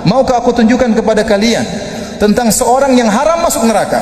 maukah aku tunjukkan kepada kalian tentang seorang yang haram masuk neraka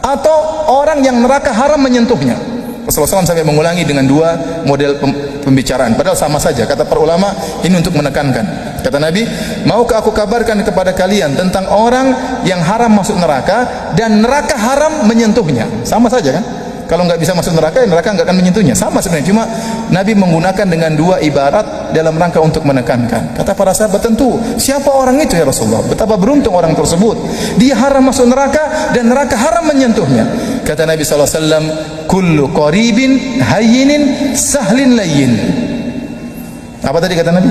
atau orang yang neraka haram menyentuhnya? Rasulullah SAW sampai mengulangi dengan dua model pembicaraan, padahal sama saja. Kata para ulama, ini untuk menekankan. Kata Nabi, maukah aku kabarkan kepada kalian tentang orang yang haram masuk neraka dan neraka haram menyentuhnya? Sama saja kan? Kalau nggak bisa masuk neraka, neraka nggak akan menyentuhnya. Sama sebenarnya, cuma Nabi menggunakan dengan dua ibarat dalam rangka untuk menekankan. Kata para sahabat, tentu siapa orang itu ya Rasulullah? Betapa beruntung orang tersebut, dia haram masuk neraka dan neraka haram menyentuhnya. Kata Nabi SAW, kullu qaribin hayyinin sahlin layyin. Apa tadi kata Nabi?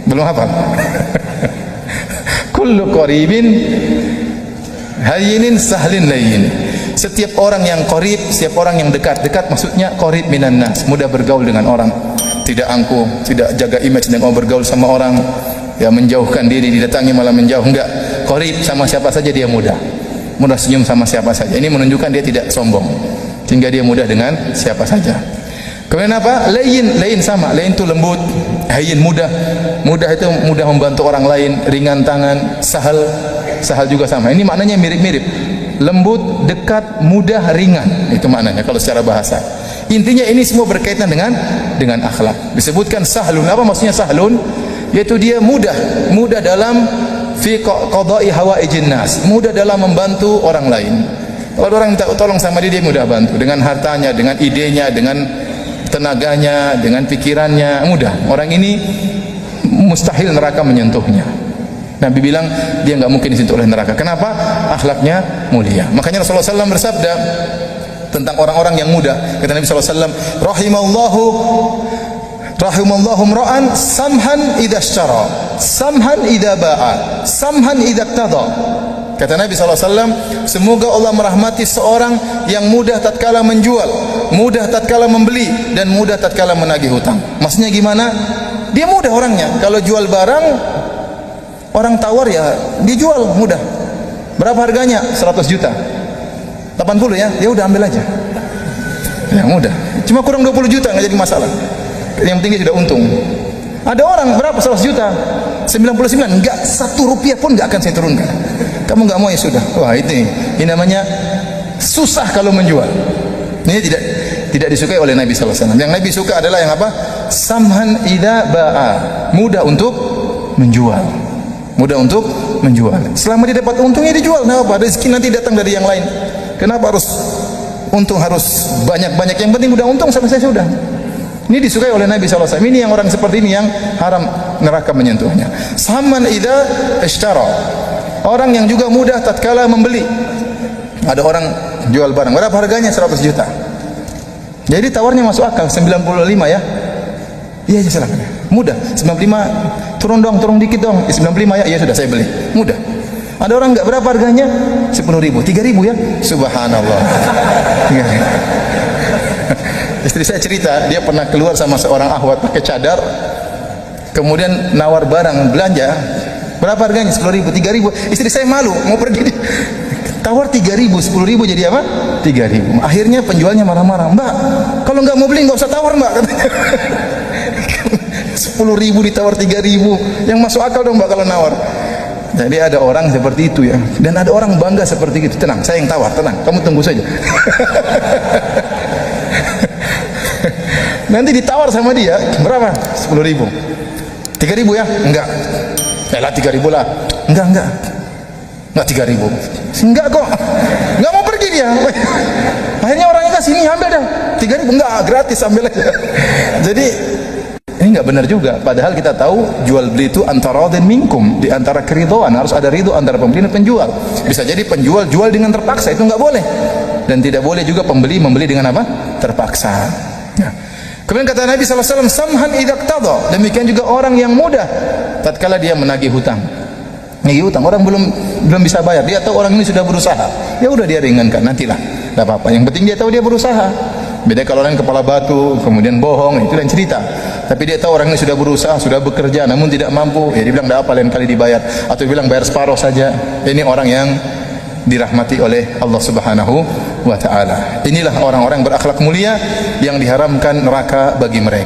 Belum hafal. Kullu qaribin hayyinin sahlin layyin. Setiap orang yang qarib, setiap orang yang dekat. Dekat maksudnya qarib minan nas, mudah bergaul dengan orang, tidak angkuh, tidak jaga image dengan bergaul sama orang, ya menjauhkan diri, didatangi malah menjauh. Enggak, qarib sama siapa saja dia mudah senyum sama siapa saja. Ini menunjukkan dia tidak sombong, sehingga dia mudah dengan siapa saja. Kemudian apa? Layyin sama. Layyin itu lembut, hayyin mudah itu mudah membantu orang lain, ringan tangan. Sahal juga sama. Ini maknanya mirip-mirip. Lembut, dekat, mudah, ringan. Itu maknanya kalau secara bahasa. Intinya ini semua berkaitan dengan akhlak. Disebutkan sahlun. Apa maksudnya sahlun? Yaitu dia mudah dalam fi qada'i hawaijin nas, mudah dalam membantu orang lain. Kalau orang minta tolong sama dia mudah bantu, dengan hartanya, dengan idenya, dengan tenaganya, dengan pikirannya, mudah. Orang ini mustahil neraka menyentuhnya. Nabi bilang dia nggak mungkin disentuh oleh neraka. Kenapa? Akhlaknya mulia. Makanya Rasulullah SAW bersabda tentang orang-orang yang mudah. Kata Nabi SAW, rahimallahu imra'an samhan idza ishtara, samhan idza ba'a, samhan idza iqtada. Kata Nabi SAW, semoga Allah merahmati seorang yang mudah tatkala menjual, mudah tatkala membeli, dan mudah tatkala menagih hutang. Maksudnya gimana? Dia mudah orangnya. Kalau jual barang, orang tawar ya dijual mudah. Berapa harganya? 100 juta, 80 ya, ya udah ambil aja. Ya mudah. Cuma kurang 20 juta nggak jadi masalah. Yang penting dia sudah untung. Ada orang berapa? 100 juta, 99, enggak 1 rupiah pun enggak akan saya turunkan. Kamu enggak mau ya sudah. Wah ini namanya susah kalau menjual. Ini tidak disukai oleh Nabi SAW. Yang Nabi suka adalah yang apa? Samhan idza ba'a, mudah untuk menjual. Mudah untuk menjual. Selama dia dapat untungnya dijual, nah apa? Rezeki nanti datang dari yang lain. Kenapa harus untung harus banyak-banyak? Yang penting udah untung sama saya sudah. Ini disukai oleh Nabi SAW. Ini yang orang seperti ini yang haram neraka menyentuhnya. Saman idza ishtara, orang yang juga mudah tatkala membeli. Ada orang jual barang, berapa harganya? 100 juta. Jadi tawarnya masuk akal, 95 ya. Iya aja silakan. Mudah. 95, turun dikit dong. 95 ya. Iya sudah saya beli. Mudah. Ada orang enggak, berapa harganya? 10.000, 3.000 ya. Subhanallah. Istri saya cerita, dia pernah keluar sama seorang akhwat pakai cadar, kemudian nawar barang belanja, berapa harganya? 10.000, 3.000. Istri saya malu mau pergi, tawar 3.000, 10.000 jadi apa? 3.000. Akhirnya penjualnya marah-marah, Mbak, kalau nggak mau beli nggak usah tawar Mbak, katanya. 10.000 ditawar 3.000, yang masuk akal dong Mbak kalau nawar. Jadi ada orang seperti itu ya, dan ada orang bangga seperti itu. Tenang, saya yang tawar, tenang, kamu tunggu saja. Nanti ditawar sama dia, berapa? 10.000. 3.000 ya? Enggak. Lah 3.000 lah. Enggak 3.000. Enggak kok. Enggak mau pergi dia. Akhirnya orangnya kasih, ini ambil dah. 3.000 enggak, gratis ambil aja. Jadi ini enggak benar juga. Padahal kita tahu jual beli itu antara radin minkum, di antara keridhaan, harus ada ridho antara pembeli dan penjual. Bisa jadi penjual jual dengan terpaksa, itu enggak boleh. Dan tidak boleh juga pembeli membeli dengan apa? Terpaksa. Ya. Kemudian kata Nabi SAW, samhan idza iqtada, demikian juga orang yang mudah tatkala dia menagih hutang. Nagih hutang, orang belum bisa bayar, dia tahu orang ini sudah berusaha, ya udah dia ringankan, nantilah, tidak apa-apa. Yang penting dia tahu dia berusaha. Beda kalau orang kepala batu, kemudian bohong, itu lain cerita. Tapi dia tahu orang ini sudah berusaha, sudah bekerja, namun tidak mampu, ya dia bilang tidak apa, lain kali dibayar, atau bilang bayar separuh saja. Ini orang yang dirahmati oleh Allah Subhanahu wa ta'ala. Inilah orang-orang berakhlak mulia yang diharamkan neraka bagi mereka.